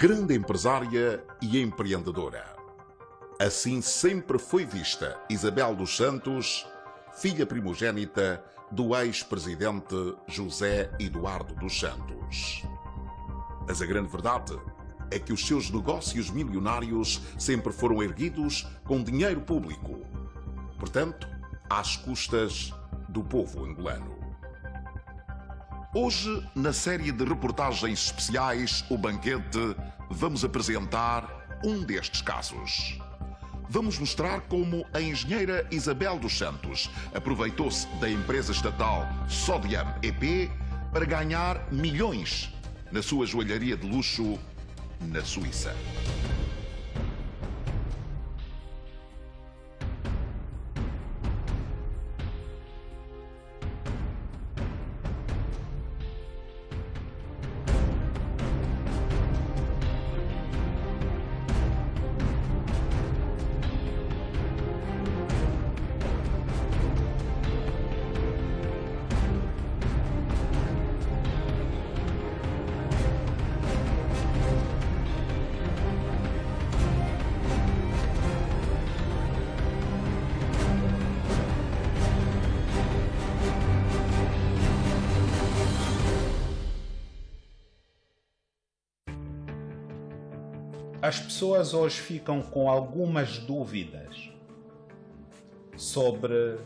grande empresária e empreendedora. Assim sempre foi vista Isabel dos Santos, filha primogênita do ex-presidente José Eduardo dos Santos. Mas a grande verdade é que os seus negócios milionários sempre foram erguidos com dinheiro público, portanto, às custas do povo angolano. Hoje, na série de reportagens especiais O Banquete, vamos apresentar um destes casos. Vamos mostrar como a engenheira Isabel dos Santos aproveitou-se da empresa estatal Sodiam EP para ganhar milhões na sua joalharia de luxo na Suíça. As pessoas hoje ficam com algumas dúvidas sobre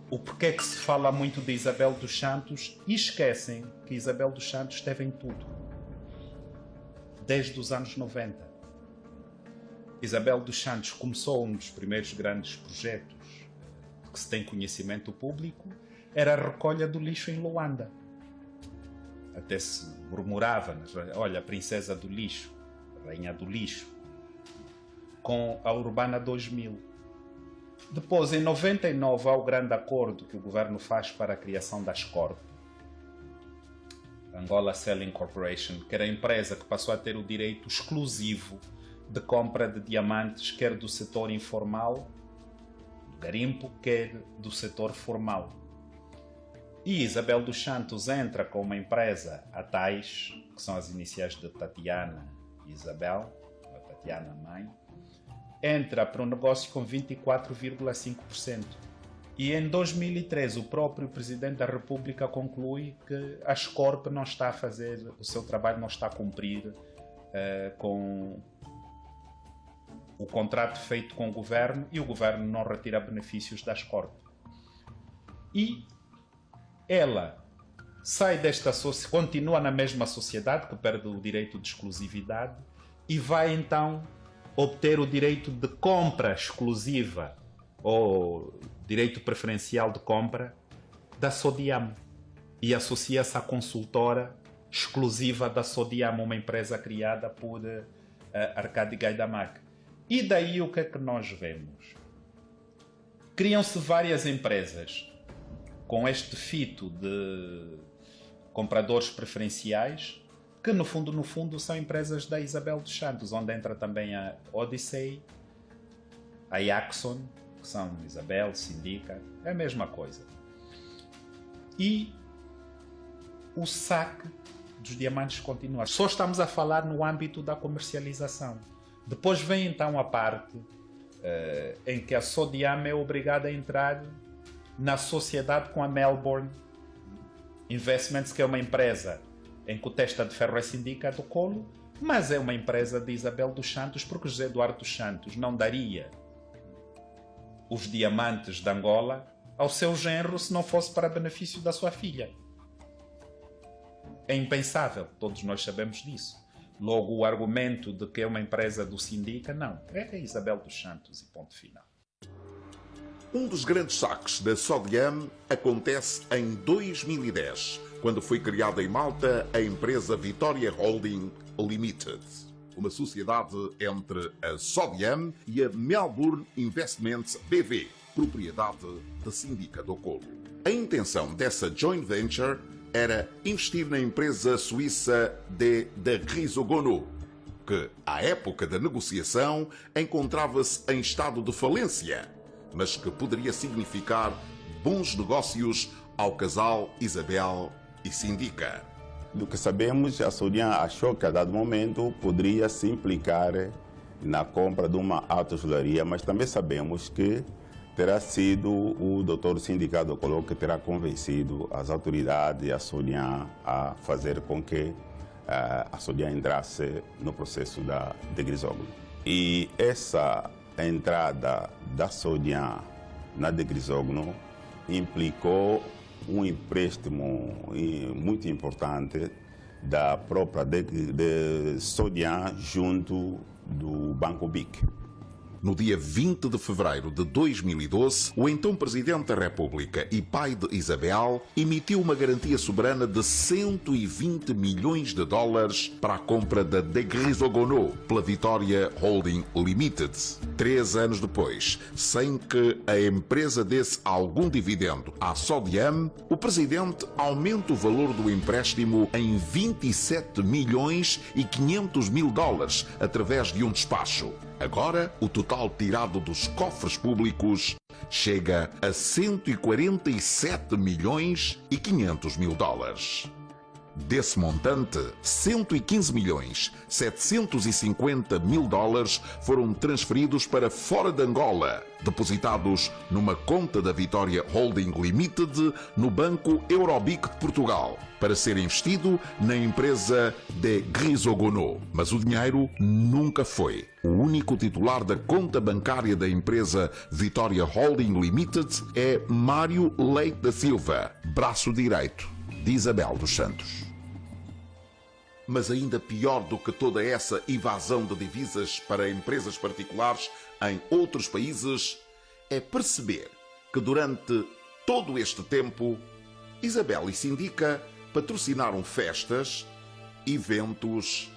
o porquê que se fala muito de Isabel dos Santos e esquecem que Isabel dos Santos esteve em tudo, desde os anos 90. Isabel dos Santos começou um dos primeiros grandes projetos de que se tem conhecimento público, era a recolha do lixo em Luanda. Até se murmurava, olha, a princesa do lixo, Rainha do Lixo, com a Urbana 2000. Depois, em 99, há o grande acordo que o governo faz para a criação da Ascorp, Angola Selling Corporation, que era a empresa que passou a ter o direito exclusivo de compra de diamantes, quer do setor informal, do garimpo, quer do setor formal. E Isabel dos Santos entra com uma empresa, a TAIS, que são as iniciais de Tatiana Isabel, a Tatiana mãe, entra para um negócio com 24,5%. E em 2013 o próprio Presidente da República conclui que a Ascorp não está a fazer o seu trabalho, não está a cumprir com o contrato feito com o Governo, e o Governo não retira benefícios da Ascorp. E ela sai desta sociedade, continua na mesma sociedade, que perde o direito de exclusividade, e vai então obter o direito de compra exclusiva, ou direito preferencial de compra, da Sodiam, e associa-se à consultora exclusiva da Sodiam, uma empresa criada por Arcadi Gaidamac. E daí o que é que nós vemos? Criam-se várias empresas com este fito de compradores preferenciais, que no fundo são empresas da Isabel dos Santos, onde entra também a Odyssey, a Yaxon, que são Isabel, Sindica, é a mesma coisa. E o saque dos diamantes continua. Só estamos a falar no âmbito da comercialização. Depois vem então a parte em que a Sodiam é obrigada a entrar na sociedade com a Melbourne Investments, que é uma empresa em que o testa de ferro é Sindica do Colo, mas é uma empresa de Isabel dos Santos, porque José Eduardo dos Santos não daria os diamantes de Angola ao seu genro se não fosse para benefício da sua filha. É impensável, todos nós sabemos disso. Logo, o argumento de que é uma empresa do Sindica, não, é a Isabel dos Santos e ponto final. Um dos grandes saques da Sodiam acontece em 2010, quando foi criada em Malta a empresa Vitória Holding Limited, uma sociedade entre a Sodiam e a Melbourne Investments BV, propriedade da Sindica do Colo. A intenção dessa joint venture era investir na empresa suíça de Risogono, que, à época da negociação, encontrava-se em estado de falência, mas que poderia significar bons negócios ao casal Isabel e Sindica. Do que sabemos, a Sodian achou que a dado momento poderia se implicar na compra de uma autogelaria, mas também sabemos que terá sido o doutor do sindicato Coló que terá convencido as autoridades e a Sodian a fazer com que a Sodian entrasse no processo da Degrisógeno. E essa entrada da Sodian na Degrisógeno implicou um empréstimo muito importante da própria de Sodian junto do Banco BIC. No dia 20 de fevereiro de 2012, o então Presidente da República e pai de Isabel emitiu uma garantia soberana de 120 milhões de dólares para a compra da Degrisógeno pela Vitória Holding Limited. 3 anos depois, sem que a empresa desse algum dividendo à Sodiam, o Presidente aumenta o valor do empréstimo em 27 milhões e 500 mil dólares através de um despacho. Agora, o total tirado dos cofres públicos chega a 147 milhões e 500 mil dólares. Desse montante, 115 milhões 750 mil dólares foram transferidos para fora de Angola, depositados numa conta da Vitória Holding Limited no Banco Eurobic de Portugal, para ser investido na empresa Degrisógeno. Mas o dinheiro nunca foi. O único titular da conta bancária da empresa Vitória Holding Limited é Mário Leite da Silva, braço direito de Isabel dos Santos. Mas ainda pior do que toda essa evasão de divisas para empresas particulares em outros países é perceber que durante todo este tempo Isabel e Sindica patrocinaram festas, eventos,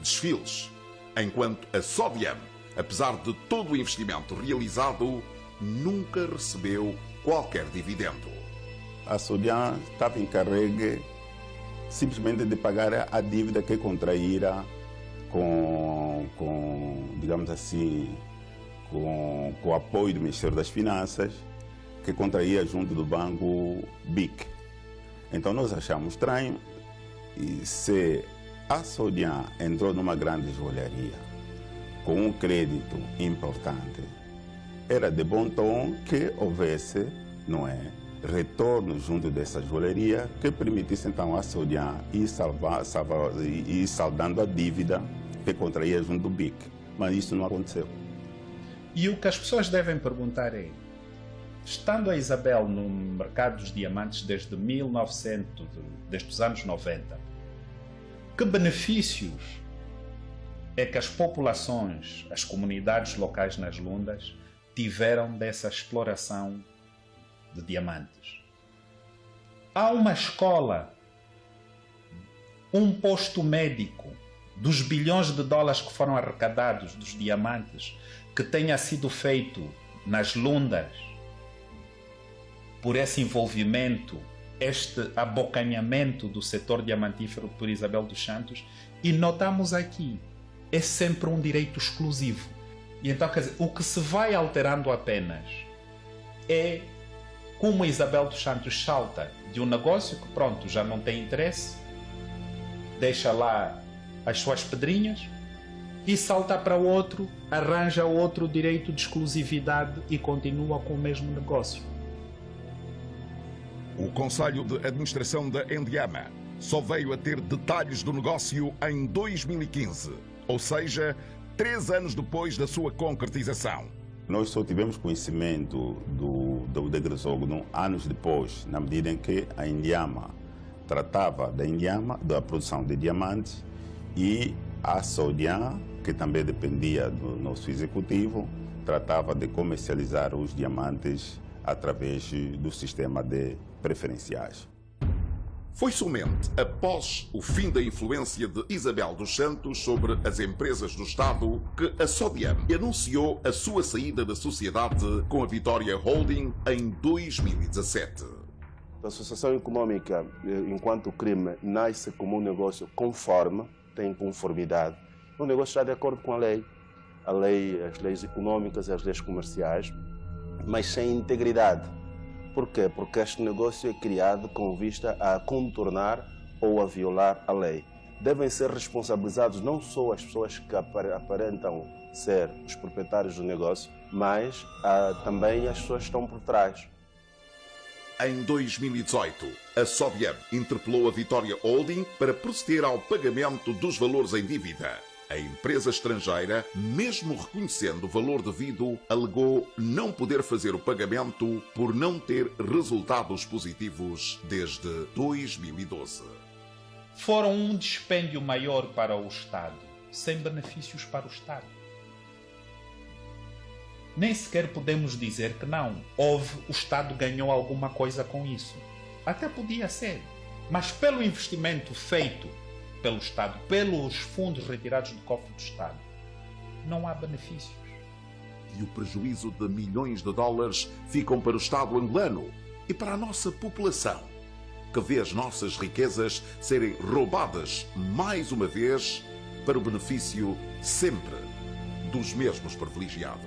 desfiles, enquanto a Sodiam, apesar de todo o investimento realizado, nunca recebeu qualquer dividendo. A Sodian estava encarregue simplesmente de pagar a dívida que contraíra com digamos assim, com o apoio do Ministério das Finanças, que contraía junto do Banco BIC. Então nós achamos estranho, e se a Sodian entrou numa grande joalharia com um crédito importante, era de bom tom que houvesse, não é, retorno junto dessa joalheria que permitisse então a Sodian ir saldando a dívida que contraía junto do BIC. Mas isso não aconteceu. E o que as pessoas devem perguntar é, estando a Isabel no mercado dos diamantes desde os anos 90, que benefícios é que as populações, as comunidades locais nas Lundas tiveram dessa exploração de diamantes? Há uma escola, um posto médico, dos bilhões de dólares que foram arrecadados dos diamantes, que tenha sido feito nas Lundas por esse envolvimento, este abocanhamento do setor diamantífero por Isabel dos Santos, e notamos aqui, é sempre um direito exclusivo. E então, quer dizer, o que se vai alterando apenas é como Isabel dos Santos salta de um negócio que, pronto, já não tem interesse, deixa lá as suas pedrinhas e salta para outro, arranja outro direito de exclusividade e continua com o mesmo negócio. O Conselho de Administração da Endiama só veio a ter detalhes do negócio em 2015, ou seja, 3 anos depois da sua concretização. Nós só tivemos conhecimento do Degrisógeno anos depois, na medida em que a Endiama tratava da produção de diamantes, e a Sodian, que também dependia do nosso executivo, tratava de comercializar os diamantes através do sistema de preferenciais. Foi somente após o fim da influência de Isabel dos Santos sobre as empresas do Estado que a Sodiam anunciou a sua saída da sociedade com a Vitória Holding em 2017. A associação econômica, enquanto crime, nasce como um negócio conforme, tem conformidade. O negócio está de acordo com a lei, as leis econômicas, as leis comerciais, mas sem integridade. Por quê? Porque este negócio é criado com vista a contornar ou a violar a lei. Devem ser responsabilizados não só as pessoas que aparentam ser os proprietários do negócio, mas também as pessoas que estão por trás. Em 2018, a Sodiam interpelou a Vitória Holding para proceder ao pagamento dos valores em dívida. A empresa estrangeira, mesmo reconhecendo o valor devido, alegou não poder fazer o pagamento por não ter resultados positivos desde 2012. Foram um dispêndio maior para o Estado, sem benefícios para o Estado. Nem sequer podemos dizer que não. O Estado ganhou alguma coisa com isso. Até podia ser. Mas pelo investimento feito pelo Estado, pelos fundos retirados do cofre do Estado, não há benefícios. E o prejuízo de milhões de dólares ficam para o Estado angolano e para a nossa população, que vê as nossas riquezas serem roubadas mais uma vez para o benefício sempre dos mesmos privilegiados.